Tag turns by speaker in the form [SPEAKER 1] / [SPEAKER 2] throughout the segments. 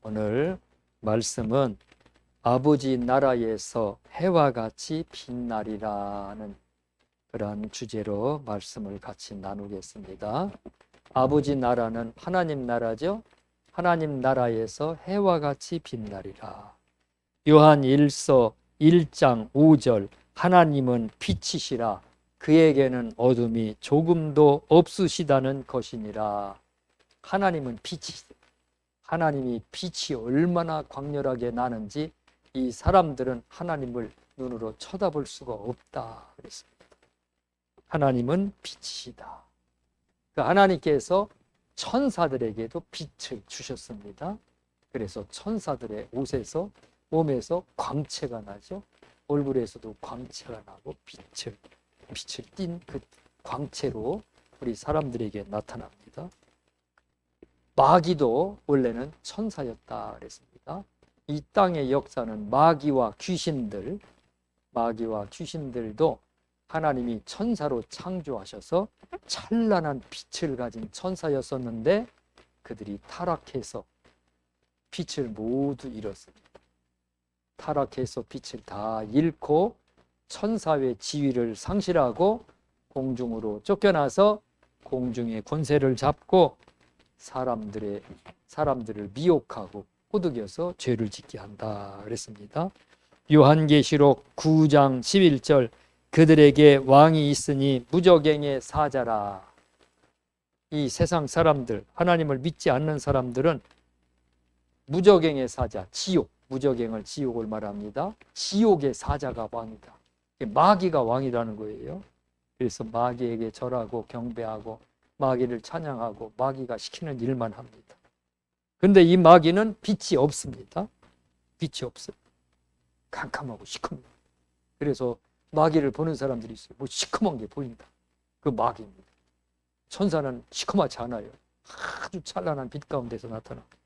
[SPEAKER 1] 오늘 말씀은 아버지 나라에서 해와 같이 빛나리라는 그러한 주제로 말씀을 같이 나누겠습니다. 아버지 나라는 하나님 나라죠. 하나님 나라에서 해와 같이 빛나리라. 요한 1서 1장 5절 하나님은 빛이시라 그에게는 어둠이 조금도 없으시다는 것이니라. 하나님은 빛이시다. 하나님이 빛이 얼마나 강렬하게 나는지 이 사람들은 하나님을 눈으로 쳐다볼 수가 없다 그랬습니다. 하나님은 빛이시다. 그 하나님께서 천사들에게도 빛을 주셨습니다. 그래서 천사들의 옷에서 몸에서 광채가 나죠. 얼굴에서도 광채가 나고 빛을 띤 그 광채로 우리 사람들에게 나타납니다. 마귀도 원래는 천사였다 그랬습니다. 이 땅의 역사는 마귀와 귀신들도 하나님이 천사로 창조하셔서 찬란한 빛을 가진 천사였었는데 그들이 타락해서 빛을 모두 잃었습니다. 타락해서 빛을 다 잃고 천사의 지위를 상실하고 공중으로 쫓겨나서 공중의 권세를 잡고 사람들을 미혹하고 꼬드겨서 죄를 짓게 한다 그랬습니다. 요한계시록 9장 11절 그들에게 왕이 있으니 무저갱의 사자라. 이 세상 사람들, 하나님을 믿지 않는 사람들은 무저갱의 사자, 지옥, 무저갱을 지옥을 말합니다. 지옥의 사자가 왕이다. 마귀가 왕이라는 거예요. 그래서 마귀에게 절하고 경배하고 마귀를 찬양하고 마귀가 시키는 일만 합니다. 그런데 이 마귀는 빛이 없습니다. 빛이 없어요. 캄캄하고 시커매요. 그래서 마귀를 보는 사람들이 있어요. 뭐 시커먼 게 보인다. 그 마귀입니다. 천사는 시커멓지 않아요. 아주 찬란한 빛 가운데서 나타납니다.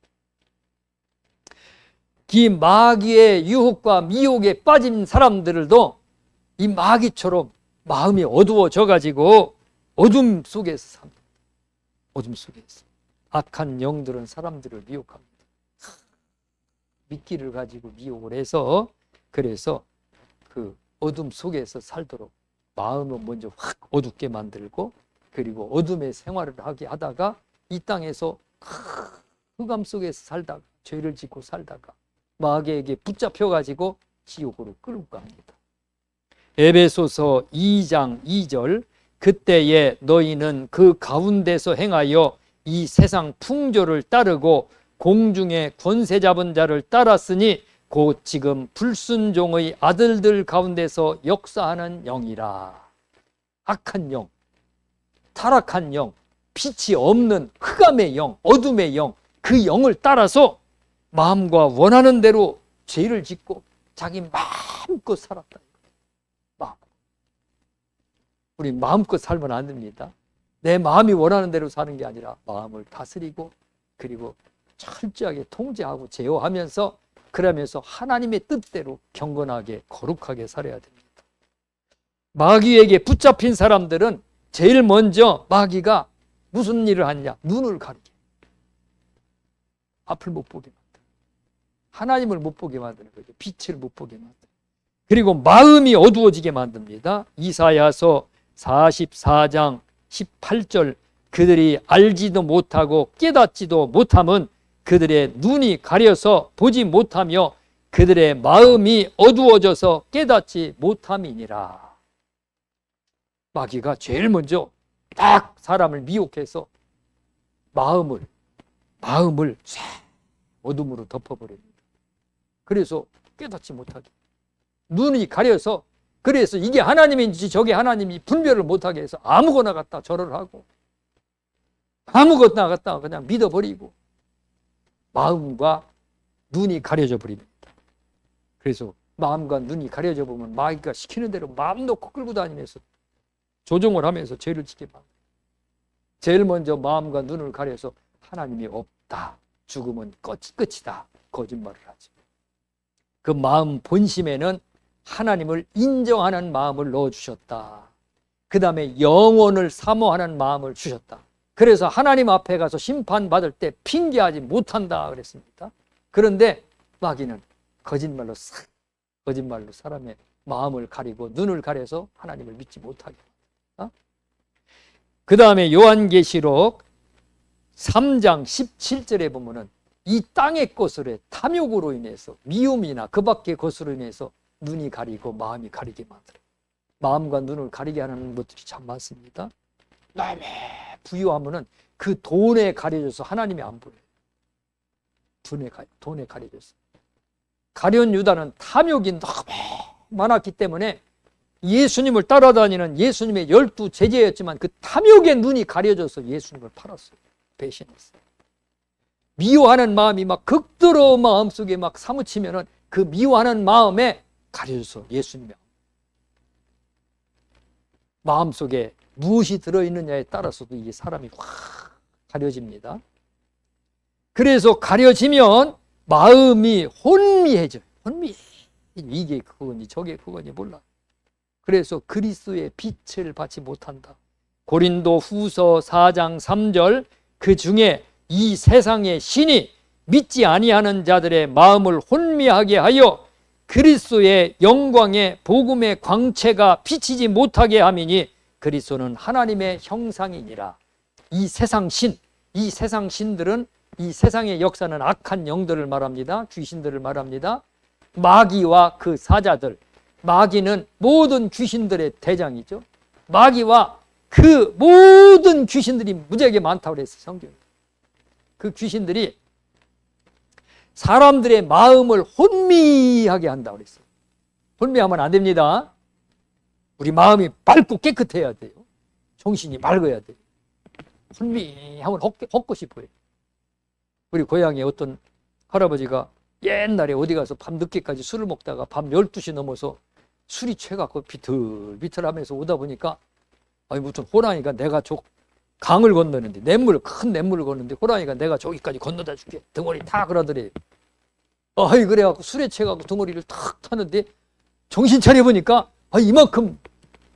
[SPEAKER 1] 이 마귀의 유혹과 미혹에 빠진 사람들도 이 마귀처럼 마음이 어두워져 가지고 어둠 속에서 삽니다. 어둠 속에서 악한 영들은 사람들을 미혹합니다. 미끼를 가지고 미혹을 해서 그래서 그 어둠 속에서 살도록 마음을 먼저 확 어둡게 만들고 그리고 어둠의 생활을 하게 하다가 이 땅에서 흑암 속에서 살다가 죄를 짓고 살다가 마귀에게 붙잡혀 가지고 지옥으로 끌고 갑니다. 에베소서 2장 2절 그때에 너희는 그 가운데서 행하여 이 세상 풍조를 따르고 공중의 권세 잡은 자를 따랐으니 곧 지금 불순종의 아들들 가운데서 역사하는 영이라. 악한 영, 타락한 영, 빛이 없는 흑암의 영, 어둠의 영, 그 영을 따라서 마음과 원하는 대로 죄를 짓고 자기 마음껏 살았다. 우리 마음껏 살면 안 됩니다. 내 마음이 원하는 대로 사는 게 아니라 마음을 다스리고 그리고 철저하게 통제하고 제어하면서 그러면서 하나님의 뜻대로 경건하게 거룩하게 살아야 됩니다. 마귀에게 붙잡힌 사람들은 제일 먼저 마귀가 무슨 일을 하느냐? 눈을 가리게. 앞을 못 보게 만드는 하나님을 못 보게 만드는 거죠. 빛을 못 보게 만드는 그리고 마음이 어두워지게 만듭니다. 이사야서 44장 18절 그들이 알지도 못하고 깨닫지도 못함은 그들의 눈이 가려서 보지 못하며 그들의 마음이 어두워져서 깨닫지 못함이니라. 마귀가 제일 먼저 딱 사람을 미혹해서 마음을 어둠으로 덮어버립니다. 그래서 깨닫지 못하게 눈이 가려서 그래서 이게 하나님인지 저게 하나님인지 분별을 못하게 해서 아무거나 갖다 절을 하고 아무거나 갖다 그냥 믿어버리고 마음과 눈이 가려져 버립니다. 그래서 마음과 눈이 가려져 보면 마귀가 시키는 대로 마음 놓고 끌고 다니면서 조종을 하면서 죄를 짓게 만듭니다. 제일 먼저 마음과 눈을 가려서 하나님이 없다. 죽음은 끝이다. 거짓말을 하죠. 그 마음 본심에는 하나님을 인정하는 마음을 넣어주셨다. 그 다음에 영원을 사모하는 마음을 주셨다. 그래서 하나님 앞에 가서 심판받을 때 핑계하지 못한다 그랬습니다. 그런데 마귀는 거짓말로 사람의 마음을 가리고 눈을 가려서 하나님을 믿지 못하게. 그 다음에 요한계시록 3장 17절에 보면은 이 땅의 것으로 탐욕으로 인해서 미움이나 그 밖의 것으로 인해서 눈이 가리고 마음이 가리게 만들어요. 마음과 눈을 가리게 하는 것들이 참 많습니다. 너무 부유하면은 그 돈에 가려져서 하나님이 안 보여요. 돈에 가려져서. 가룟 유다는 탐욕이 너무 많았기 때문에 예수님을 따라다니는 예수님의 12 제자였지만 그 탐욕의 눈이 가려져서 예수님을 팔았어요. 배신했어요. 미워하는 마음이 막 극도로 마음속에 막 사무치면은 그 미워하는 마음에 가려져서 예수님이 마음속에 무엇이 들어있느냐에 따라서도 이게 사람이 확 가려집니다. 그래서 가려지면 마음이 혼미해져요. 이게 그거니 저게 그거니 몰라. 그래서 그리스도의 빛을 받지 못한다. 고린도 후서 4장 3절 그 중에 이 세상의 신이 믿지 아니하는 자들의 마음을 혼미하게 하여 그리스도의 영광의 복음의 광채가 비치지 못하게 함이니 그리스도는 하나님의 형상이니라. 이 세상 신들은 이 세상의 역사는 악한 영들을 말합니다. 귀신들을 말합니다. 마귀와 그 사자들, 마귀는 모든 귀신들의 대장이죠. 마귀와 그 모든 귀신들이 무지하게 많다고 그랬어요, 성경에. 그 귀신들이 사람들의 마음을 혼미하게 한다고 그랬어요. 혼미하면 안 됩니다. 우리 마음이 맑고 깨끗해야 돼요. 정신이 맑아야 돼요. 혼미하면 헛것이 보여요. 우리 고향에 어떤 할아버지가 옛날에 어디 가서 밤 늦게까지 술을 먹다가 밤 12시 넘어서 술이 취해갖고 비틀비틀하면서 오다 보니까 아니 무슨 호랑이가 내가 저 강을 건너는데 큰 냇물을 건너는데 호랑이가 내가 저기까지 건너다 줄게 덩어리 다 그러더래요. 아이 그래갖고 술에 취해갖고 덩어리를 탁 타는데 정신 차려보니까 이만큼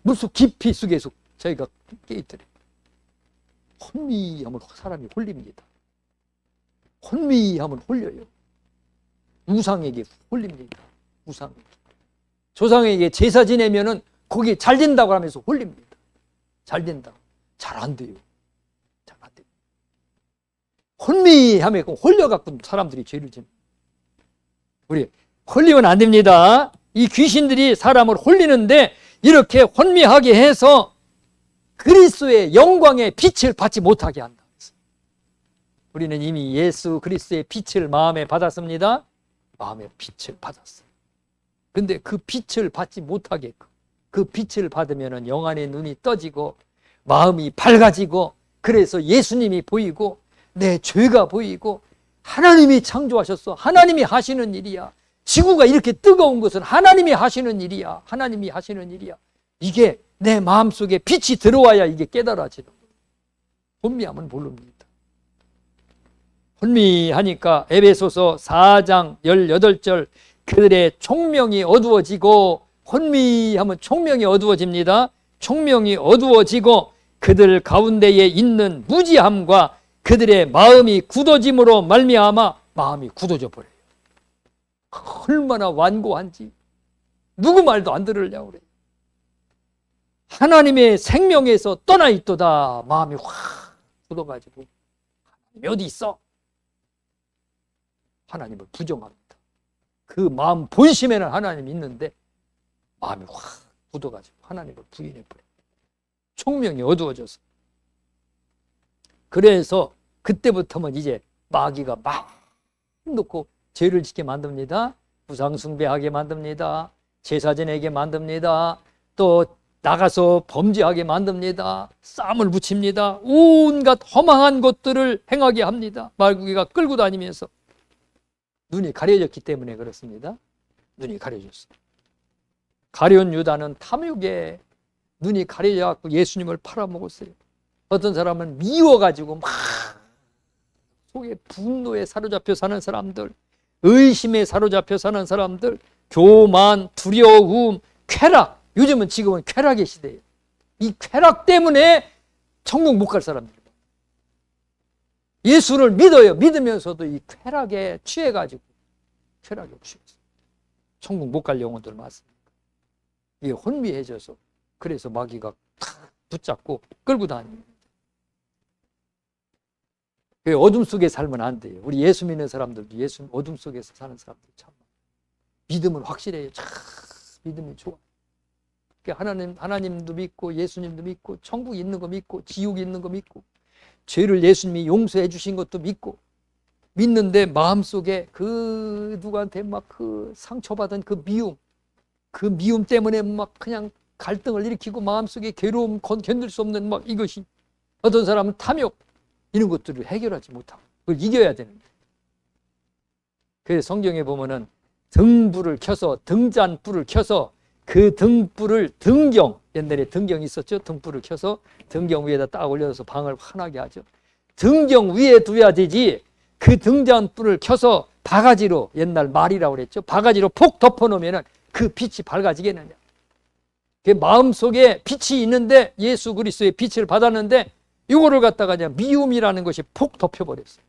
[SPEAKER 1] 물속 깊이 속에서 저희가 깨있더래요. 혼미하면 사람이 홀립니다. 혼미하면 홀려요. 우상에게 홀립니다. 우상에게. 조상에게 제사 지내면은 거기 잘 된다고 하면서 홀립니다. 잘 된다. 잘 안 돼요. 잘 안 돼요. 혼미하면 홀려갖고 사람들이 죄를 짓는. 우리 홀리면 안 됩니다. 이 귀신들이 사람을 홀리는데 이렇게 혼미하게 해서 그리스도의 영광의 빛을 받지 못하게 한다. 우리는 이미 예수 그리스도의 빛을 마음에 받았습니다. 마음의 빛을 받았어요. 근데 그 빛을 받지 못하게끔 그 빛을 받으면 영안의 눈이 떠지고 마음이 밝아지고 그래서 예수님이 보이고 내 죄가 보이고 하나님이 창조하셨어. 하나님이 하시는 일이야. 지구가 이렇게 뜨거운 것은 하나님이 하시는 일이야. 하나님이 하시는 일이야. 이게 내 마음속에 빛이 들어와야 이게 깨달아지는 거예요. 혼미하면 모릅니다. 혼미하니까 에베소서 4장 18절 그들의 총명이 어두워지고 혼미하면 총명이 어두워집니다. 총명이 어두워지고 그들 가운데에 있는 무지함과 그들의 마음이 굳어짐으로 말미암아 마음이 굳어져 버려요. 얼마나 완고한지 누구 말도 안 들으려고 그래요. 하나님의 생명에서 떠나 있도다. 마음이 확 굳어가지고 하나님이 어디 있어? 하나님을 부정합니다. 그 마음 본심에는 하나님이 있는데 마음이 확 굳어가지고 하나님을 부인해버려요. 총명이 어두워져서. 그래서 그때부터는 이제 마귀가 막 놓고 죄를 짓게 만듭니다. 우상숭배하게 만듭니다. 제사 지내게 만듭니다. 또 나가서 범죄하게 만듭니다. 쌈을 붙입니다. 온갖 허망한 것들을 행하게 합니다. 말구기가 끌고 다니면서. 눈이 가려졌기 때문에 그렇습니다. 눈이 가려졌어. 가룟 유다는 탐욕에 눈이 가려져갖고 예수님을 팔아먹었어요. 어떤 사람은 미워가지고 막 속에 분노에 사로잡혀 사는 사람들, 의심에 사로잡혀 사는 사람들, 교만, 두려움, 쾌락. 요즘은 지금은 쾌락의 시대예요. 이 쾌락 때문에 천국 못 갈 사람들. 예수를 믿어요. 믿으면서도 이 쾌락에 취해가지고 쾌락이 없으면서 천국 못 갈 영혼들 많습니다. 이게 혼미해져서 그래서 마귀가 탁 붙잡고 끌고 다닙니다. 어둠 속에 살면 안 돼요. 우리 예수 믿는 사람들도 예수 어둠 속에서 사는 사람들 참 믿음은 확실해요. 참 믿음이 좋아. 하나님도 믿고 예수님도 믿고 천국 있는 거 믿고 지옥 있는 거 믿고 죄를 예수님이 용서해 주신 것도 믿고 믿는데 마음속에 그 누구한테 막 그 상처받은 그 미움 때문에 막 그냥 갈등을 일으키고 마음속에 괴로움 견딜 수 없는 막 이것이 어떤 사람은 탐욕 이런 것들을 해결하지 못하고 그걸 이겨야 되는데 그래서 성경에 보면은 등불을 켜서 등잔불을 켜서 그 등불을 등경 옛날에 등경이 있었죠. 등불을 켜서 등경 위에다 딱 올려서 방을 환하게 하죠. 등경 위에 둬야 되지 그 등잔불을 켜서 바가지로 옛날 말이라고 그랬죠. 바가지로 폭 덮어놓으면 그 빛이 밝아지겠느냐. 그 마음속에 빛이 있는데 예수 그리스도의 빛을 받았는데 이거를 갖다가 그냥 미움이라는 것이 폭 덮여버렸어요.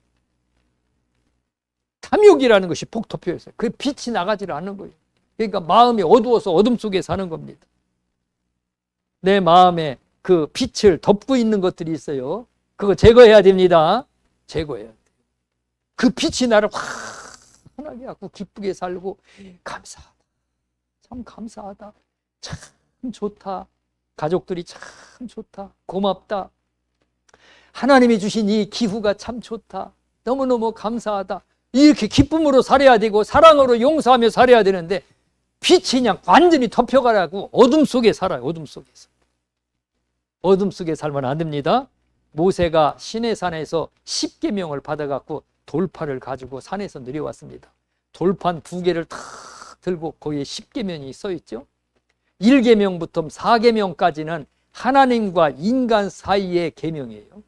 [SPEAKER 1] 탐욕이라는 것이 폭 덮여버렸어요. 그 빛이 나가지를 않는 거예요. 그러니까 마음이 어두워서 어둠 속에 사는 겁니다. 내 마음에 그 빛을 덮고 있는 것들이 있어요. 그거 제거해야 됩니다. 제거해야 돼요. 그 빛이 나를 환하게 하고 기쁘게 살고 감사하다. 참 감사하다. 참 좋다. 가족들이 참 좋다. 고맙다. 하나님이 주신 이 기후가 참 좋다. 너무너무 감사하다. 이렇게 기쁨으로 살아야 되고 사랑으로 용서하며 살아야 되는데 빛이 그냥 완전히 덮여가라고 어둠 속에 살아요. 어둠 속에서. 어둠 속에 살면 안 됩니다. 모세가 시내산에서 10계명을 받아갖고 돌판을 가지고 산에서 내려왔습니다. 돌판 2개를 탁 들고 거기에 10계명이 써있죠. 1계명부터 4계명까지는 하나님과 인간 사이의 계명이에요.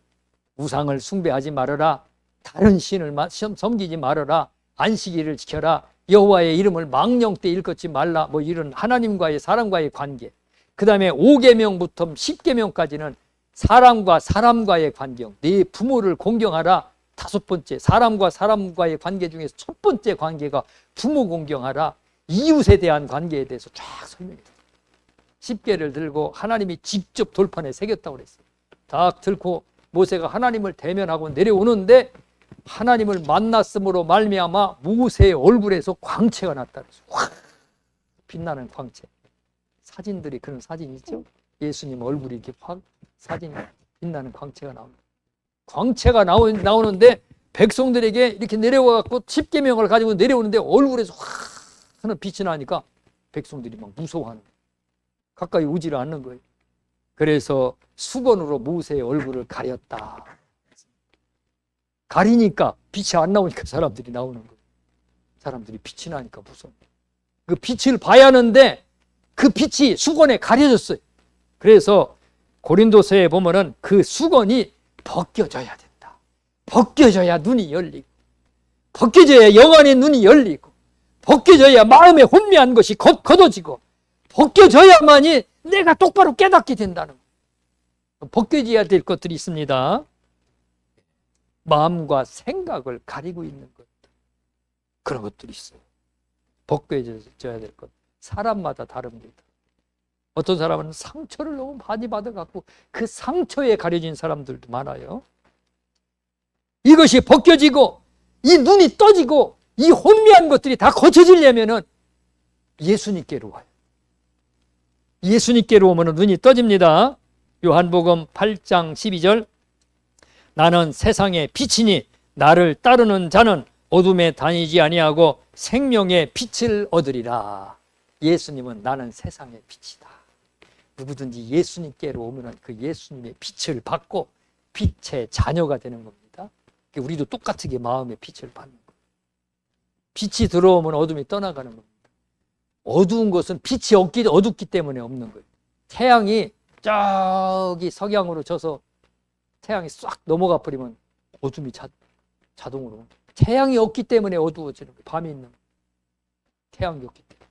[SPEAKER 1] 우상을 숭배하지 말아라. 다른 신을 섬기지 말아라. 안식일을 지켜라. 여호와의 이름을 망령 때 일컫지 말라. 뭐 이런 하나님과의 사람과의 관계. 그 다음에 5계명부터 10계명까지는 사람과 사람과의 관계. 네 부모를 공경하라. 5번째, 사람과 사람과의 관계 중에서 첫 번째 관계가 부모 공경하라. 이웃에 대한 관계에 대해서 쫙 설명해요. 10개를 들고 하나님이 직접 돌판에 새겼다고 그랬어요. 딱 들고 모세가 하나님을 대면하고 내려오는데 하나님을 만났음으로 말미암아 모세의 얼굴에서 광채가 났다 그랬어요. 확 빛나는 광채. 사진들이 그런 사진 있죠? 예수님 얼굴이 이렇게 확 사진이 빛나는 광채가 나옵니다. 광채가 나오는데 백성들에게 이렇게 내려와갖고 10계명을 가지고 내려오는데 얼굴에서 확 하는 빛이 나니까 백성들이 막 무서워하는 거예요. 가까이 오지를 않는 거예요. 그래서 수건으로 모세의 얼굴을 가렸다. 가리니까 빛이 안 나오니까 사람들이 나오는 거예요. 사람들이 빛이 나니까 무서워. 그 빛을 봐야 하는데 그 빛이 수건에 가려졌어요. 그래서 고린도서에 보면은 그 수건이 벗겨져야 된다. 벗겨져야 눈이 열리고, 벗겨져야 영안의 눈이 열리고, 벗겨져야 마음의 혼미한 것이 걷어지고, 벗겨져야만이 내가 똑바로 깨닫게 된다는 거예요. 벗겨져야 될 것들이 있습니다. 마음과 생각을 가리고 있는 것들. 그런 것들이 있어요. 벗겨져야 될 것. 사람마다 다릅니다. 어떤 사람은 상처를 너무 많이 받아갖고 그 상처에 가려진 사람들도 많아요. 이것이 벗겨지고 이 눈이 떠지고 이 혼미한 것들이 다 거쳐지려면은 예수님께로 와요. 예수님께로 오면 눈이 떠집니다. 요한복음 8장 12절 나는 세상의 빛이니 나를 따르는 자는 어둠에 다니지 아니하고 생명의 빛을 얻으리라. 예수님은 나는 세상의 빛이다. 누구든지 예수님께로 오면 그 예수님의 빛을 받고 빛의 자녀가 되는 겁니다. 우리도 똑같게 마음의 빛을 받는 거예요. 빛이 들어오면 어둠이 떠나가는 겁니다. 어두운 것은 빛이 어둡기 때문에 없는 거예요. 태양이 저기 석양으로 져서 태양이 싹 넘어가 버리면 어둠이 자동으로. 태양이 없기 때문에 어두워지는 거예요. 밤이 있는 거예요. 태양이 없기 때문에.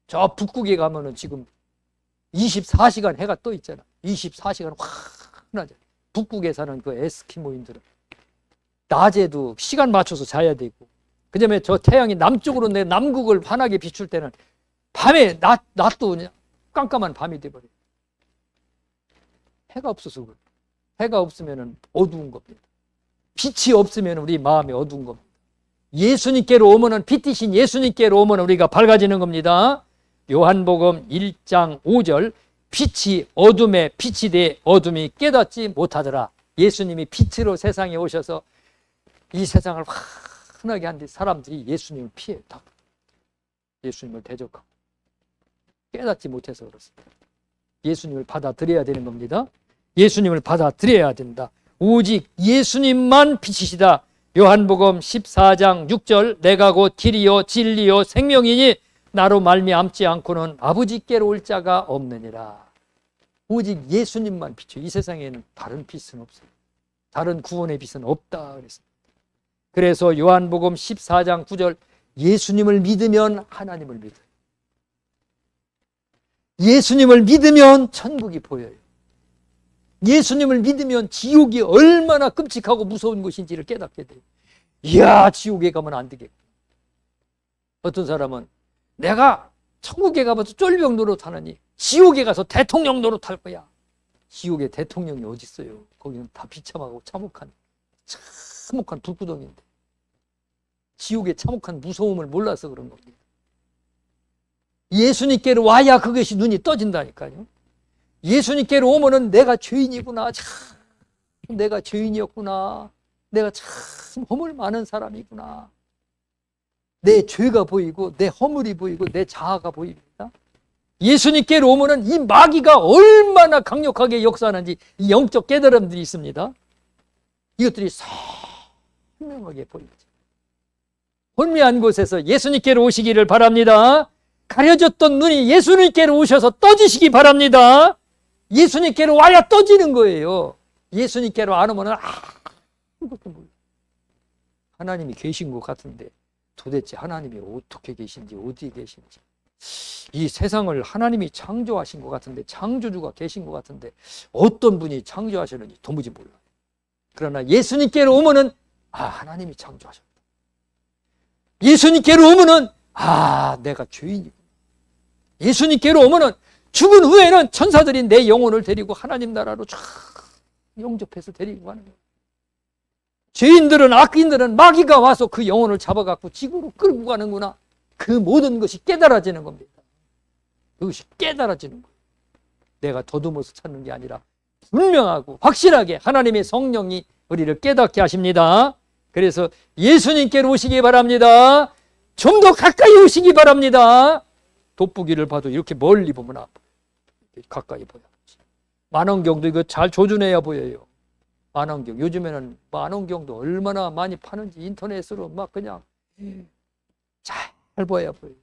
[SPEAKER 1] 저 북극에 가면은 지금 24시간 해가 떠 있잖아. 24시간 환하죠. 북극에 사는 그 에스키모인들은 낮에도 시간 맞춰서 자야 되고 그다음에 저 태양이 남쪽으로 내 남극을 환하게 비출 때는 밤에 낮도 그냥 깜깜한 밤이 돼버려요. 해가 없어서 그래요. 해가 없으면 어두운 겁니다. 빛이 없으면 우리 마음이 어두운 겁니다. 예수님께로 오면은 빛 대신 예수님께로 오면 우리가 밝아지는 겁니다. 요한복음 1장 5절 빛이 어둠에 빛이 돼 어둠이 깨닫지 못하더라. 예수님이 빛으로 세상에 오셔서 이 세상을 환하게 한 뒤 사람들이 예수님을 피해요. 다. 예수님을 대적하고 깨닫지 못해서 그렇습니다. 예수님을 받아들여야 되는 겁니다. 예수님을 받아들여야 된다. 오직 예수님만 빛이시다. 요한복음 14장 6절 내가 곧 길이요 진리요 생명이니 나로 말미암지 않고는 아버지께로 올 자가 없느니라. 오직 예수님만 빛이요. 이 세상에는 다른 빛은 없어요. 다른 구원의 빛은 없다 그랬습니다. 그래서 요한복음 14장 9절 예수님을 믿으면 하나님을 믿어요. 예수님을 믿으면 천국이 보여요. 예수님을 믿으면 지옥이 얼마나 끔찍하고 무서운 것인지를 깨닫게 돼요. 이야, 지옥에 가면 안 되겠구나. 어떤 사람은 내가 천국에 가봐서 쫄병 노릇하느니 지옥에 가서 대통령 노릇할 거야. 지옥에 대통령이 어디 있어요? 거기는 다 비참하고 참혹한 불구덩인데 지옥의 참혹한 무서움을 몰라서 그런 겁니다. 예수님께로 와야 그것이 눈이 떠진다니까요. 예수님께로 오면은 내가 죄인이구나. 참 내가 죄인이었구나. 내가 참 허물 많은 사람이구나. 내 죄가 보이고 내 허물이 보이고 내 자아가 보입니다. 예수님께로 오면은 이 마귀가 얼마나 강력하게 역사하는지 이 영적 깨달음들이 있습니다. 이것들이 선명하게 보입니다. 혼미한 곳에서 예수님께로 오시기를 바랍니다. 가려졌던 눈이 예수님께로 오셔서 떠지시기 바랍니다. 예수님께로 와야 떠지는 거예요. 예수님께로 안 오면 아무것도 몰라요. 하나님이 계신 것 같은데 도대체 하나님이 어떻게 계신지 어디에 계신지 이 세상을 하나님이 창조하신 것 같은데 창조주가 계신 것 같은데 어떤 분이 창조하셨는지 도무지 몰라요. 그러나 예수님께로 오면은 하나님이 창조하셨다. 예수님께로 오면은 내가 죄인이구나. 예수님께로 오면은 죽은 후에는 천사들이 내 영혼을 데리고 하나님 나라로 쫙 영접해서 데리고 가는 거예요. 죄인들은 악인들은 마귀가 와서 그 영혼을 잡아갖고 지구로 끌고 가는구나. 그 모든 것이 깨달아지는 겁니다. 그것이 깨달아지는 거예요. 내가 더듬어서 찾는 게 아니라 분명하고 확실하게 하나님의 성령이 우리를 깨닫게 하십니다. 그래서 예수님께로 오시기 바랍니다. 좀 더 가까이 오시기 바랍니다. 돋보기를 봐도 이렇게 멀리 보면 아파요. 가까이 보여. 만원경도 이거 잘 조준해야 보여요. 만원경. 요즘에는 만원경도 얼마나 많이 파는지 인터넷으로 막 그냥 잘 보여야 보여요.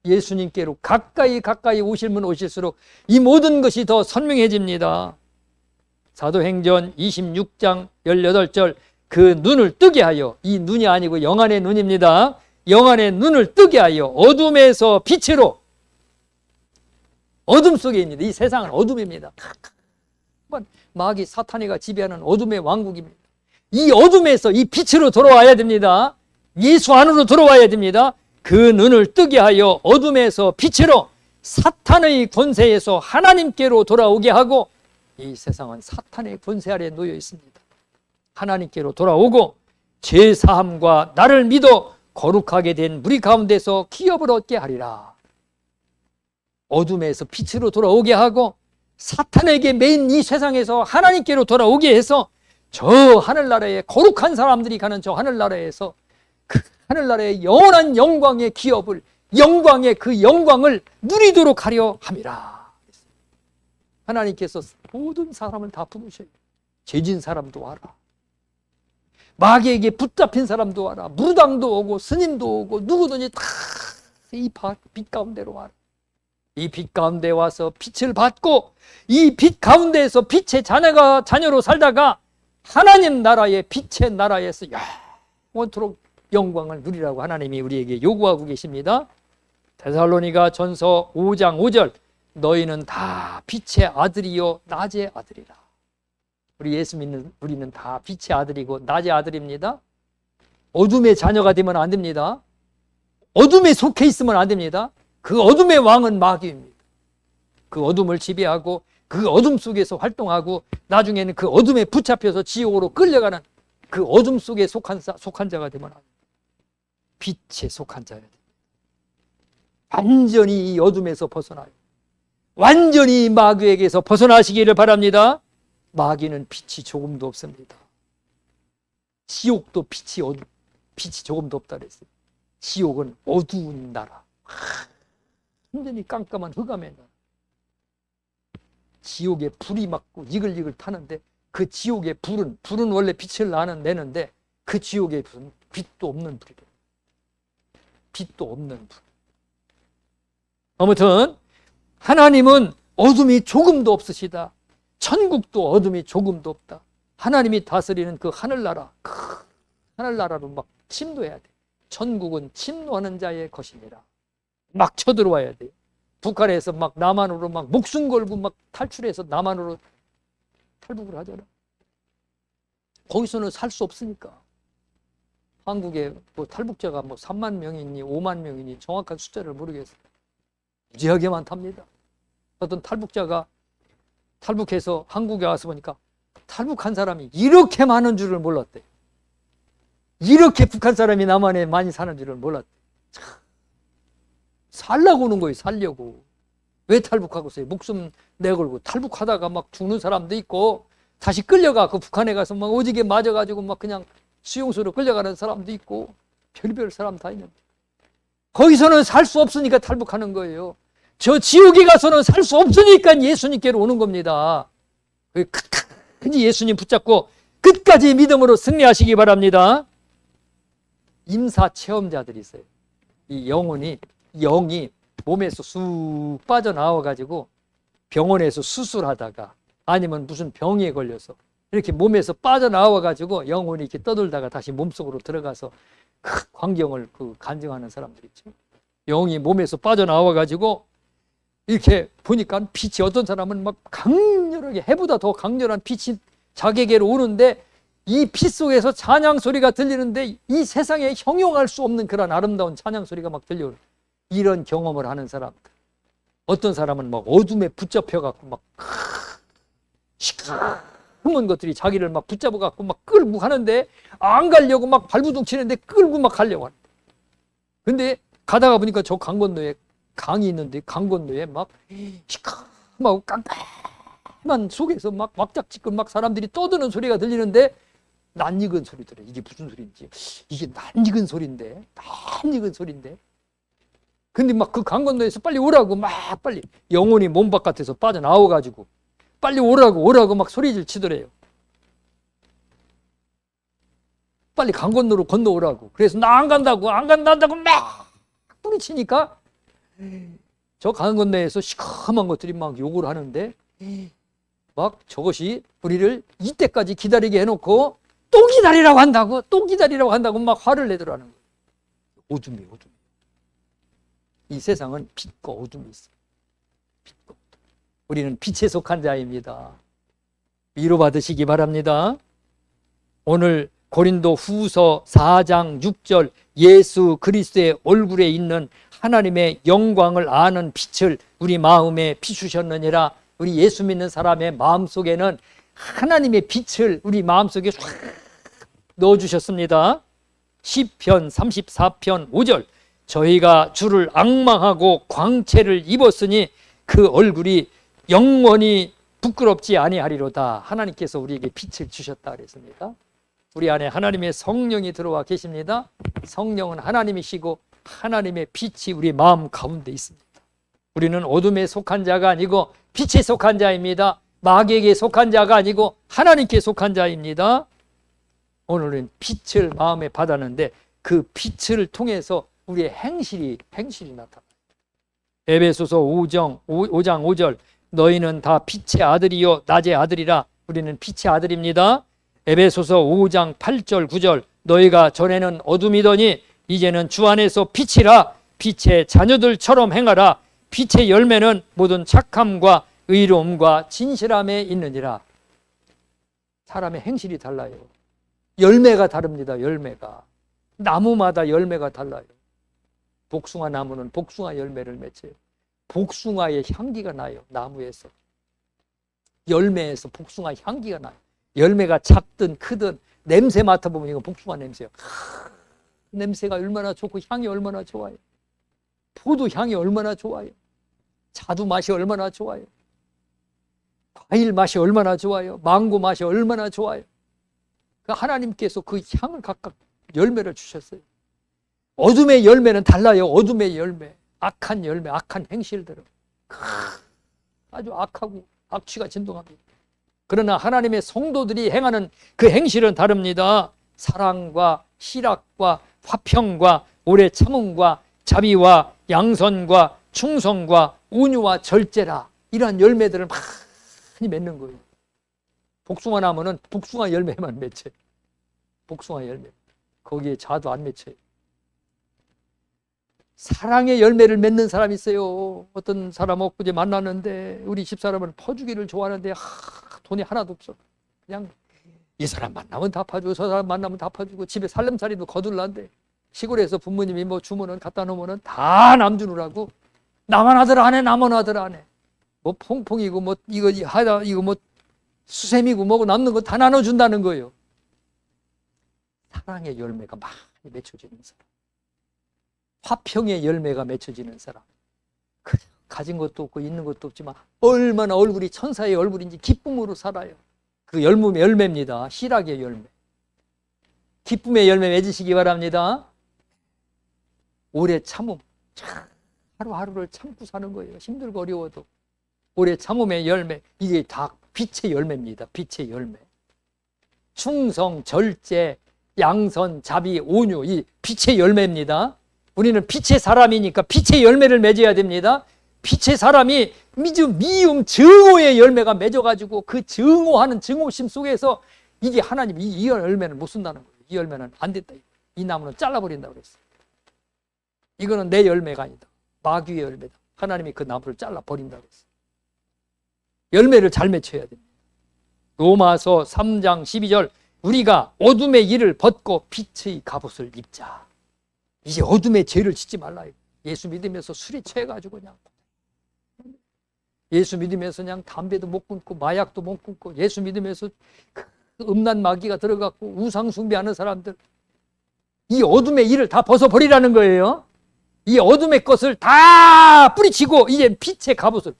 [SPEAKER 1] 예수님께로 가까이 오시면 오실수록 이 모든 것이 더 선명해집니다. 사도행전 26장 18절 그 눈을 뜨게 하여, 이 눈이 아니고 영안의 눈입니다. 영안의 눈을 뜨게 하여 어둠에서 빛으로, 어둠 속에 있습니다. 이 세상은 어둠입니다. 마귀 사탄이가 지배하는 어둠의 왕국입니다. 이 어둠에서 이 빛으로 돌아와야 됩니다. 예수 안으로 들어와야 됩니다. 그 눈을 뜨게 하여 어둠에서 빛으로 사탄의 권세에서 하나님께로 돌아오게 하고, 이 세상은 사탄의 권세 아래 놓여 있습니다. 하나님께로 돌아오고 죄 사함과 나를 믿어 거룩하게 된 무리 가운데서 기업을 얻게 하리라. 어둠에서 빛으로 돌아오게 하고 사탄에게 매인 이 세상에서 하나님께로 돌아오게 해서 저 하늘나라에 거룩한 사람들이 가는 저 하늘나라에서 그 하늘나라의 영원한 영광의 기업을, 영광의 그 영광을 누리도록 하려 함이라. 하나님께서 모든 사람을 다 부르셔요. 죄진 사람도 와라. 마귀에게 붙잡힌 사람도 와라. 무당도 오고 스님도 오고 누구든지 다 이 빛 가운데로 와라. 이 빛 가운데 와서 빛을 받고 이 빛 가운데에서 빛의 자녀로 살다가 하나님 나라의 빛의 나라에서 영원토록 영광을 누리라고 하나님이 우리에게 요구하고 계십니다. 데살로니가 전서 5장 5절 너희는 다 빛의 아들이요 낮의 아들이라. 우리 예수 믿는 우리는 다 빛의 아들이고 낮의 아들입니다. 어둠의 자녀가 되면 안 됩니다. 어둠에 속해 있으면 안 됩니다. 그 어둠의 왕은 마귀입니다. 그 어둠을 지배하고 그 어둠 속에서 활동하고 나중에는 그 어둠에 붙잡혀서 지옥으로 끌려가는 그 어둠 속에 속한 자가 되면 안 됩니다. 빛에 속한 자야 됩니다. 완전히 이 어둠에서 벗어나요. 완전히 마귀에게서 벗어나시기를 바랍니다. 마귀는 빛이 조금도 없습니다. 지옥도 빛이 조금도 없다 그랬어요. 지옥은 어두운 나라, 완전히 깜깜한 흑암의 나라. 지옥에 불이 막 이글이글 타는데 그 지옥의 불은 원래 빛을 내는데 그 지옥의 불은 빛도 없는 불이래요. 빛도 없는 불. 아무튼 하나님은 어둠이 조금도 없으시다. 천국도 어둠이 조금도 없다. 하나님이 다스리는 그 하늘나라, 그 하늘나라로 막 침노해야 돼. 천국은 침노하는 자의 것이니라. 막 쳐들어와야 돼요. 북한에서 막 남한으로 막 목숨 걸고 막 탈출해서 남한으로 탈북을 하잖아. 거기서는 살 수 없으니까. 한국에 뭐 탈북자가 뭐 3만 명이니 5만 명이니 정확한 숫자를 모르겠어요. 무지하게 많답니다. 어떤 탈북자가 탈북해서 한국에 와서 보니까 탈북한 사람이 이렇게 많은 줄을 몰랐대. 이렇게 북한 사람이 남한에 많이 사는 줄을 몰랐대. 참, 살라고 오는 거예요. 살려고. 왜 탈북하고서요? 목숨 내걸고 탈북하다가 막 죽는 사람도 있고 다시 끌려가 그 북한에 가서 막 오지게 맞아가지고 막 그냥 수용소로 끌려가는 사람도 있고 별별 사람 다 있는데 거기서는 살 수 없으니까 탈북하는 거예요. 저 지옥에 가서는 살 수 없으니까 예수님께로 오는 겁니다. 끝까지 예수님 붙잡고 끝까지 믿음으로 승리하시기 바랍니다. 임사 체험자들이 있어요. 이 영이 몸에서 쑥 빠져나와가지고 병원에서 수술하다가 아니면 무슨 병에 걸려서 이렇게 몸에서 빠져나와가지고 영혼이 이렇게 떠돌다가 다시 몸속으로 들어가서 그 광경을 간증하는 사람들 있죠. 영이 몸에서 빠져나와가지고 이렇게 보니까 빛이 어떤 사람은 막 강렬하게 해보다 더 강렬한 빛이 자기에게로 오는데 이 빛 속에서 찬양 소리가 들리는데 이 세상에 형용할 수 없는 그런 아름다운 찬양 소리가 막 들려오는 이런 경험을 하는 사람들. 어떤 사람은 막 어둠에 붙잡혀갖고 막 시커먼 것들이 자기를 막 붙잡아갖고 막 끌고 가는데 안 가려고 막 발부둥 치는데 끌고 막 가려고 하는. 근데 가다가 보니까 저 강 건너에 강이 있는데 강 건너에 막 시커멓고 깜깜한 속에서 막 왁작지껄 막 사람들이 떠드는 소리가 들리는데 낯익은 소리더래. 이게 무슨 소리인지. 이게 낯익은 소리인데. 근데 막 그 강 건너에서 빨리 오라고 막 빨리 영혼이 몸 바깥에서 빠져나와가지고 빨리 오라고 막 소리질 치더래요. 빨리 강 건너로 건너오라고. 그래서 나 안 간다고 막 뿌리치니까 저 강 건너에서 시커먼 것들이 막 욕을 하는데 막 저것이 우리를 이때까지 기다리게 해놓고 또 기다리라고 한다고 막 화를 내더라는 거예요. 어둠이. 이 세상은 빛과 어둠이 있어요. 빛과 어둠. 우리는 빛에 속한 자입니다. 위로받으시기 바랍니다. 오늘 고린도 후서 4장 6절 예수 그리스도의 얼굴에 있는 하나님의 영광을 아는 빛을 우리 마음에 비추셨느니라. 우리 예수 믿는 사람의 마음속에는 하나님의 빛을 우리 마음속에 쫙 넣어주셨습니다. 시편 34편 5절 저희가 주를 앙망하고 광채를 입었으니 그 얼굴이 영원히 부끄럽지 아니하리로다. 하나님께서 우리에게 빛을 주셨다 그랬습니다. 우리 안에 하나님의 성령이 들어와 계십니다. 성령은 하나님이시고 하나님의 빛이 우리 마음 가운데 있습니다. 우리는 어둠에 속한 자가 아니고 빛에 속한 자입니다. 마귀에게 속한 자가 아니고 하나님께 속한 자입니다. 오늘은 빛을 마음에 받았는데 그 빛을 통해서 우리의 행실이 나타나요. 에베소서 5장 5절 너희는 다 빛의 아들이요 낮의 아들이라. 우리는 빛의 아들입니다. 에베소서 5장 8절 9절 너희가 전에는 어둠이더니 이제는 주 안에서 빛이라. 빛의 자녀들처럼 행하라. 빛의 열매는 모든 착함과 의로움과 진실함에 있느니라. 사람의 행실이 달라요. 열매가 다릅니다. 열매가. 나무마다 열매가 달라요. 복숭아 나무는 복숭아 열매를 맺어요. 복숭아의 향기가 나요. 나무에서. 열매에서 복숭아 향기가 나요. 열매가 작든 크든 냄새 맡아보면 이거 복숭아 냄새예요. 냄새가 얼마나 좋고 향이 얼마나 좋아요. 포도 향이 얼마나 좋아요. 자두 맛이 얼마나 좋아요. 과일 맛이 얼마나 좋아요. 망고 맛이 얼마나 좋아요. 하나님께서 그 향을 각각 열매를 주셨어요. 어둠의 열매는 달라요. 어둠의 열매, 악한 열매, 악한 행실들은 아주 악하고 악취가 진동합니다. 그러나 하나님의 성도들이 행하는 그 행실은 다릅니다. 사랑과 희락과 화평과 오래 참음과 자비와 양선과 충성과 온유와 절제라, 이러한 열매들을 많이 맺는 거예요. 복숭아 나무는 복숭아 열매만 맺혀요. 복숭아 열매. 거기에 자도 안 맺혀요. 사랑의 열매를 맺는 사람이 있어요. 어떤 사람 엊그제 만났는데 우리 집사람은 퍼주기를 좋아하는데 돈이 하나도 없어. 그냥 이 사람 만나면 다 파주고 저 사람 만나면 다 파주고 집에 살림살이도 거둘란데 시골에서 부모님이 뭐 주면은 갖다 놓으면은 다 남주느라고 나만 아들 안 해, 나만 아들 안 해. 뭐 퐁퐁이고 뭐 이거 하다 이거 뭐 수세미고 뭐고 남는 거 다 나눠준다는 거예요. 사랑의 열매가 많이 맺혀지는 사람, 화평의 열매가 맺혀지는 사람, 가진 것도 없고 있는 것도 없지만 얼마나 얼굴이 천사의 얼굴인지 기쁨으로 살아요. 그 열매입니다. 희락의 열매. 기쁨의 열매 맺으시기 바랍니다. 오래 참음. 하루하루를 참고 사는 거예요. 힘들고 어려워도. 오래 참음의 열매. 이게 다 빛의 열매입니다. 빛의 열매. 충성, 절제, 양선, 자비, 온유. 이 빛의 열매입니다. 우리는 빛의 사람이니까 빛의 열매를 맺어야 됩니다. 빛의 사람이 미움, 증오의 열매가 맺어가지고 그 증오하는 증오심 속에서 이게 하나님 이 열매는 못 쓴다는 거예요. 이 열매는 안 됐다. 이 나무는 잘라버린다고 그랬어요. 이거는 내 열매가 아니다. 마귀의 열매다. 하나님이 그 나무를 잘라버린다고 했어요. 열매를 잘 맺혀야 됩니다. 로마서 3장 12절 우리가 어둠의 일을 벗고 빛의 갑옷을 입자. 이제 어둠의 죄를 짓지 말라. 예수 믿으면서 술이 취해가지고 그냥 예수 믿으면서 그냥 담배도 못 끊고 마약도 못 끊고 예수 믿으면서 음란 마귀가 들어갔고 우상 숭배하는 사람들, 이 어둠의 일을 다 벗어버리라는 거예요. 이 어둠의 것을 다 뿌리치고 이제 빛의 갑옷을,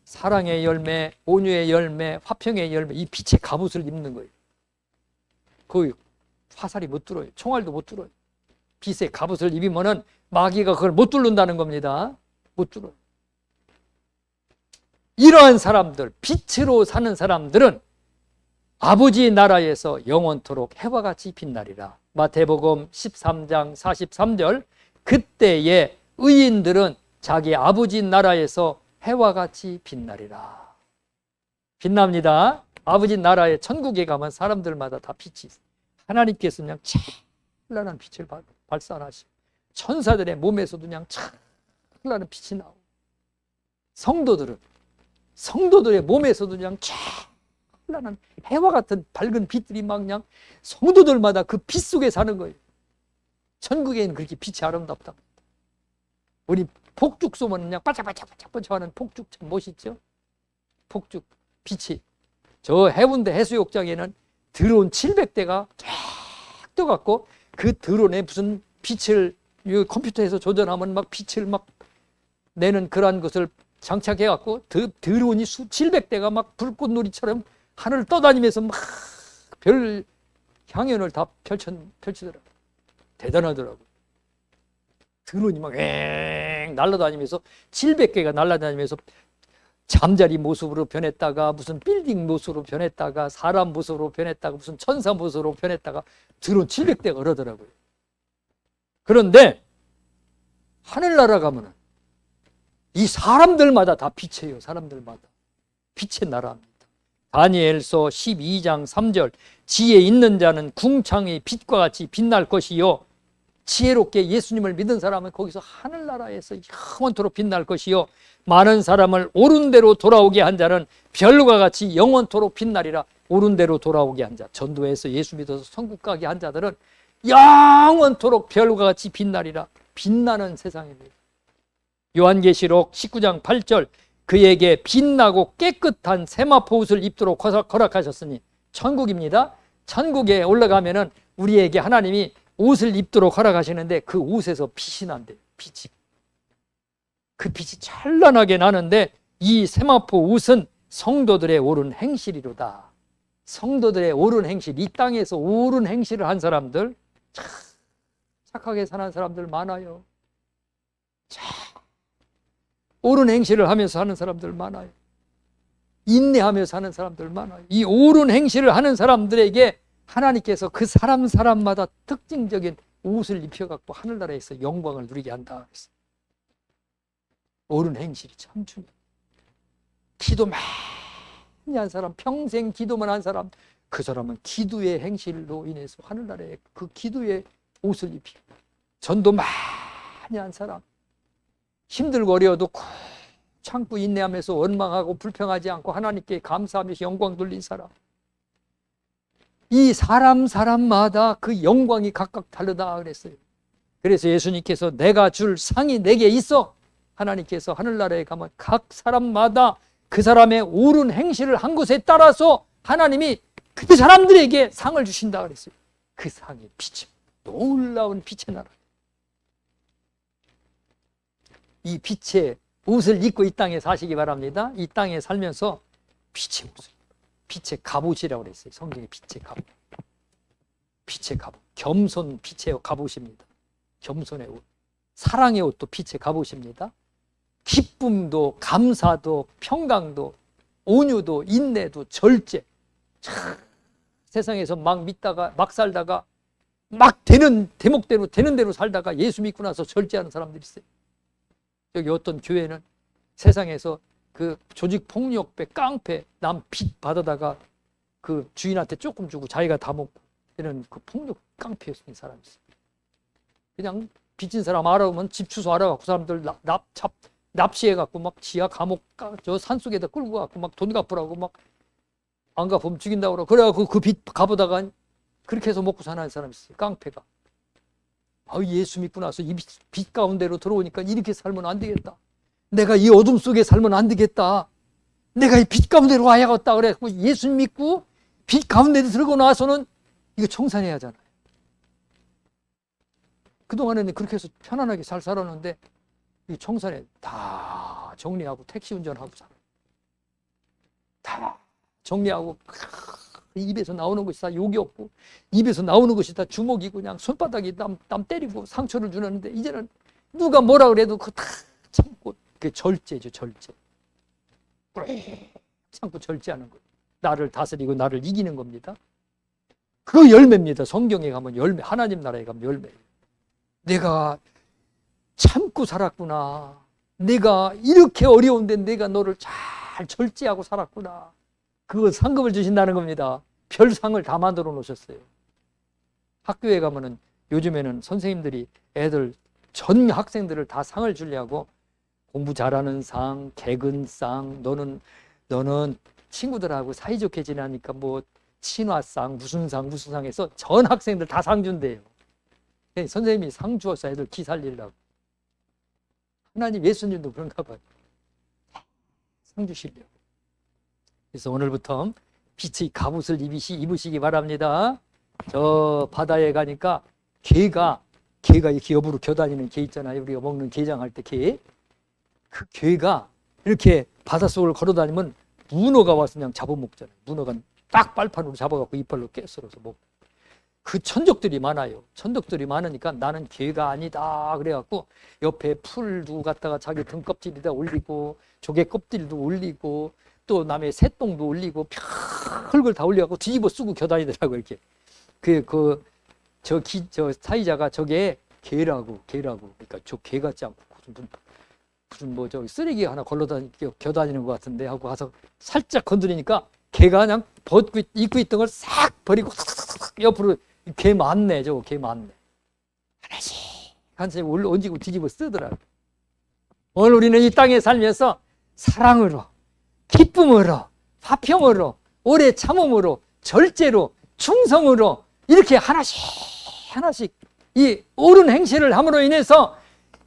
[SPEAKER 1] 사랑의 열매, 온유의 열매, 화평의 열매, 이 빛의 갑옷을 입는 거예요. 그 화살이 못 들어요. 총알도 못 들어요. 빛의 갑옷을 입으면은 마귀가 그걸 못 뚫는다는 겁니다. 못 뚫어요. 이러한 사람들, 빛으로 사는 사람들은 아버지 나라에서 영원토록 해와 같이 빛나리라. 마태복음 13장 43절 그때에 의인들은 자기 아버지 나라에서 해와 같이 빛나리라. 빛납니다. 아버지 나라에 천국에 가면 사람들마다 다 빛이 있어요. 하나님께서 그냥 찬란한 빛을 발산하시고 천사들의 몸에서도 그냥 찬란한 빛이 나오고 성도들의 몸에서도 그냥 찬란한 해와 같은 밝은 빛들이 막 그냥 성도들마다 그 빛 속에 사는 거예요. 천국에는 그렇게 빛이 아름답다. 우리 폭죽 쏘면 그냥 반짝반짝반짝하는 폭죽 참 멋있죠? 폭죽 빛이. 저 해운대 해수욕장에는 드론 700대가 쫙 떠갖고 그 드론에 무슨 빛을 컴퓨터에서 조절하면 막 빛을 막 내는 그러한 것을 장착해갖고 드론이 700대가 막 불꽃놀이처럼 하늘을 떠다니면서 막 별 향연을 다 펼치더라고요. 대단하더라고요. 드론이 막 날아다니면서 700개가 날아다니면서 잠자리 모습으로 변했다가 무슨 빌딩 모습으로 변했다가 사람 모습으로 변했다가 무슨 천사 모습으로 변했다가 드론 700대가 그러더라고요. 그런데 하늘나라 가면은 이 사람들마다 다 빛이에요. 사람들마다 빛의 나라입니다. 다니엘서 12장 3절 지혜 있는 자는 궁창의 빛과 같이 빛날 것이요 지혜롭게 예수님을 믿은 사람은 거기서 하늘나라에서 영원토록 빛날 것이요 많은 사람을 옳은 대로 돌아오게 한 자는 별과 같이 영원토록 빛나리라. 옳은 대로 돌아오게 한 자, 전도해서 예수 믿어서 천국 가게 한 자들은 영원토록 별과 같이 빛나리라. 빛나는 세상입니다. 요한계시록 19장 8절 그에게 빛나고 깨끗한 세마포 옷을 입도록 허락하셨으니 천국입니다. 천국에 올라가면은 우리에게 하나님이 옷을 입도록 허락하시는데 그 옷에서 빛이 난대요. 빛이. 그 빛이 찬란하게 나는데 이 세마포 옷은 성도들의 옳은 행실이로다. 성도들의 옳은 행실, 이 땅에서 옳은 행실을 한 사람들, 참 착하게 사는 사람들 많아요. 참 옳은 행실을 하면서 하는 사람들 많아요. 인내하면서 하는 사람들 많아요. 이 옳은 행실을 하는 사람들에게 하나님께서 그 사람마다 특징적인 옷을 입혀갖고 하늘나라에서 영광을 누리게 한다. 옳은 행실이 참 중요해요. 기도 많이 한 사람, 평생 기도만 한 사람, 그 사람은 기도의 행실로 인해서 하늘나라에 그 기도의 옷을 입히고, 전도 많이 한 사람, 힘들고 어려워도 참고 인내하면서 원망하고 불평하지 않고 하나님께 감사하면서 영광 돌린 사람, 이 사람마다 그 영광이 각각 다르다 그랬어요. 그래서 예수님께서 내가 줄 상이 내게 있어, 하나님께서 하늘나라에 가면 각 사람마다 그 사람의 옳은 행실을 한 것에 따라서 하나님이 그 사람들에게 상을 주신다 그랬어요. 그 상이 빛이 놀라운 빛의 나라. 이 빛의 옷을 입고 이 땅에 사시기 바랍니다. 이 땅에 살면서 빛의 옷을, 빛의 갑옷이라고 그랬어요. 성경에 빛의 갑옷. 빛의 갑옷. 겸손 빛의 갑옷입니다. 겸손의 옷. 사랑의 옷도 빛의 갑옷입니다. 기쁨도 감사도 평강도 온유도 인내도 절제. 참, 세상에서 막 믿다가 막 살다가 막 되는 대목대로 되는 대로 살다가 예수 믿고 나서 절제하는 사람들이 있어요. 여기 어떤 교회는 세상에서 그 조직 폭력배 깡패 남 빚 받아다가 그 주인한테 조금 주고 자기가 다 먹고 이런 그 폭력 깡패였던 사람이 있어요. 그냥 빚진 사람 알아보면 집 주소 알아갖고 사람들 납치해갖고 막 지하 감옥 저 산속에다 끌고 가고 막 돈 갚으라고 막 안 갚으면 죽인다고 그러고 그래갖고 그 빚 갚아다가 그렇게 해서 먹고 사는 사람이 있어요. 깡패가. 예수 믿고 나서 이 빛 가운데로 들어오니까 이렇게 살면 안 되겠다. 내가 이 어둠 속에 살면 안 되겠다. 내가 이 빛 가운데로 와야겠다. 그래 예수 믿고 빛 가운데 들고 나와서는 이거 청산해야 하잖아요. 그동안에는 그렇게 해서 편안하게 잘 살았는데 이 청산에 다 정리하고 택시 운전하고 살아. 다 정리하고 입에서 나오는 것이 다 욕이 없고 입에서 나오는 것이 다 주먹이고 그냥 손바닥이 남 때리고 상처를 주는데 이제는 누가 뭐라 그래도 그거 다 참고 그게 절제죠. 절제. 참고 절제하는 거예요. 나를 다스리고 나를 이기는 겁니다. 그 열매입니다. 성경에 가면 열매, 하나님 나라에 가면 열매예요. 내가 참고 살았구나. 내가 이렇게 어려운데 내가 너를 잘 절제하고 살았구나. 그거 상급을 주신다는 겁니다. 별상을 다 만들어 놓으셨어요. 학교에 가면은 요즘에는 선생님들이 애들 전 학생들을 다 상을 주려고 공부 잘하는 상, 개근상, 너는 친구들하고 사이좋게 지내니까 뭐 친화상, 무슨 상 해서 전 학생들 다 상 준대요. 선생님이 상 주어서 애들 기 살리려고. 하나님 예수님도 그런가 봐요. 상 주시려고. 그래서 오늘부터 빛의 갑옷을 입으시기 바랍니다. 저 바다에 가니까 개가 이렇게 옆으로 겨다니는 개 있잖아요. 우리가 먹는 게장할 때 개. 그 개가 이렇게 바닷속을 걸어다니면 문어가 와서 그냥 잡아먹잖아요. 문어가 딱 빨판으로 잡아갖고 이빨로 깨썰어서 먹고. 그 천적들이 많아요. 천적들이 많으니까 나는 개가 아니다 그래갖고 옆에 풀도 갖다가 자기 등껍질에다 올리고 조개 껍질도 올리고 또 남의 새똥도 올리고 별걸 다 올려갖고 뒤집어 쓰고 겨다니더라고 이렇게. 저 사이자가 저게 개라고. 그러니까 저 개 같지 않고 무슨 뭐 저 쓰레기 하나 겨다니는 것 같은데 하고 가서 살짝 건드리니까 개가 그냥 입고 있던 걸 싹 버리고 옆으로. 개 많네, 저거 개 많네. 하나씩 얹고 뒤집어 쓰더라고. 오늘 우리는 이 땅에 살면서 사랑으로, 기쁨으로, 화평으로, 오래 참음으로, 절제로, 충성으로 이렇게 하나씩 하나씩 이 옳은 행실을 함으로 인해서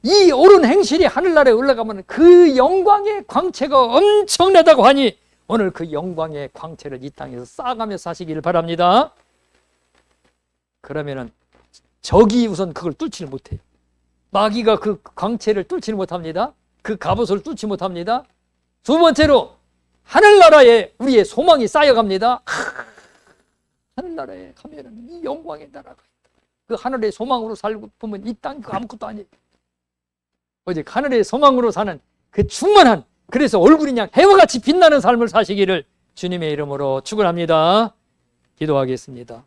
[SPEAKER 1] 이 옳은 행실이 하늘나라에 올라가면 그 영광의 광채가 엄청나다고 하니 오늘 그 영광의 광채를 이 땅에서 쌓아가며 사시기를 바랍니다. 그러면은 적이 우선 그걸 뚫지를 못해요. 마귀가 그 광채를 뚫지를 못합니다. 그 갑옷을 뚫지 못합니다. 두 번째로 하늘나라에 우리의 소망이 쌓여갑니다. 하늘나라에 가면은 이 영광의 나라가 있다. 그 하늘의 소망으로 살고 보면 이 땅 아무것도 아니에요. 오직 하늘의 소망으로 사는 그 충만한, 그래서 얼굴이 그냥 해와 같이 빛나는 삶을 사시기를 주님의 이름으로 축원합니다. 기도하겠습니다.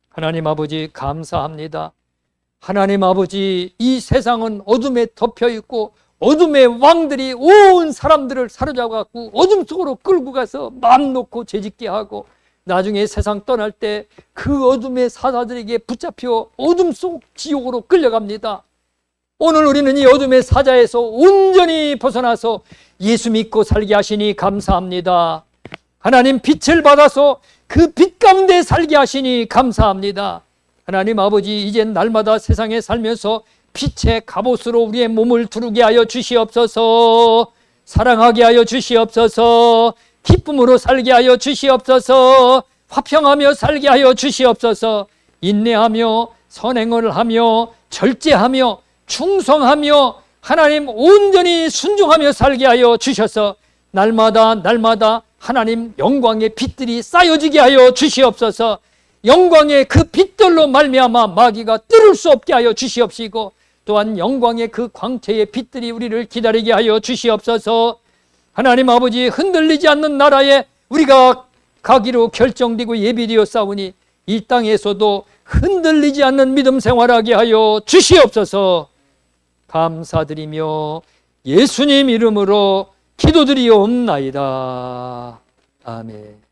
[SPEAKER 1] 하나님 아버지 감사합니다. 하나님 아버지, 이 세상은 어둠에 덮여 있고 어둠의 왕들이 온 사람들을 사로잡아갖고 어둠 속으로 끌고 가서 마음 놓고 죄짓게 하고 나중에 세상 떠날 때 그 어둠의 사자들에게 붙잡혀 어둠 속 지옥으로 끌려갑니다. 오늘 우리는 이 어둠의 사자에서 온전히 벗어나서 예수 믿고 살게 하시니 감사합니다. 하나님 빛을 받아서 그 빛 가운데 살게 하시니 감사합니다. 하나님 아버지, 이젠 날마다 세상에 살면서 빛의 갑옷으로 우리의 몸을 두르게 하여 주시옵소서. 사랑하게 하여 주시옵소서. 기쁨으로 살게 하여 주시옵소서. 화평하며 살게 하여 주시옵소서. 인내하며 선행을 하며 절제하며 충성하며 하나님 온전히 순종하며 살게 하여 주셔서 날마다 하나님 영광의 빛들이 쌓여지게 하여 주시옵소서. 영광의 그 빛들로 말미암아 마귀가 뚫을 수 없게 하여 주시옵시고 또한 영광의 그 광채의 빛들이 우리를 기다리게 하여 주시옵소서. 하나님 아버지, 흔들리지 않는 나라에 우리가 가기로 결정되고 예비되었사오니 이 땅에서도 흔들리지 않는 믿음 생활하게 하여 주시옵소서. 감사드리며 예수님 이름으로 기도드리옵나이다. 아멘.